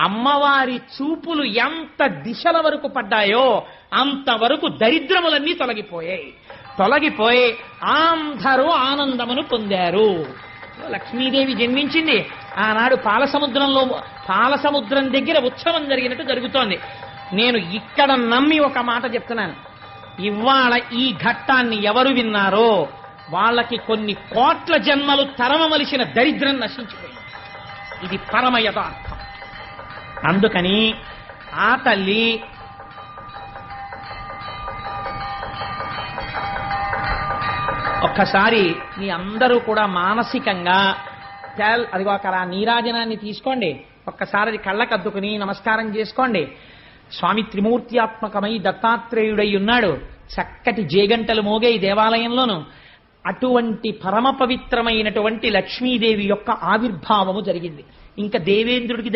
అమ్మవారి చూపులు ఎంత దిశల వరకు పడ్డాయో అంతవరకు దరిద్రములన్నీ తొలగిపోయి అందరూ ఆనందమును పొందారు. లక్ష్మీదేవి జన్మించింది ఆనాడు పాలసముద్రం దగ్గర ఉత్సవం జరిగినట్టు జరుగుతోంది. నేను ఇక్కడ నమ్మి ఒక మాట చెప్తున్నాను, ఇవాళ ఈ ఘట్టాన్ని ఎవరు విన్నారో వాళ్ళకి కొన్ని కోట్ల జన్మలు తరమవలసిన దరిద్రం నశించిపోయింది. ఇది పరమ యథార్థం. అందుకని ఆ తల్లి ఒక్కసారి మీ అందరూ కూడా మానసికంగా అదిగో అక్కడ ఆ నీరాజనాన్ని తీసుకోండి, ఒక్కసారి అది కళ్ళకద్దుకుని నమస్కారం చేసుకోండి. స్వామి త్రిమూర్త్యాత్మకమై దత్తాత్రేయుడై ఉన్నాడు. చక్కటి జేగంటలు మోగే ఈ దేవాలయంలోను అటువంటి పరమ పవిత్రమైనటువంటి లక్ష్మీదేవి యొక్క ఆవిర్భావము జరిగింది. ఇంకా దేవేంద్రుడికి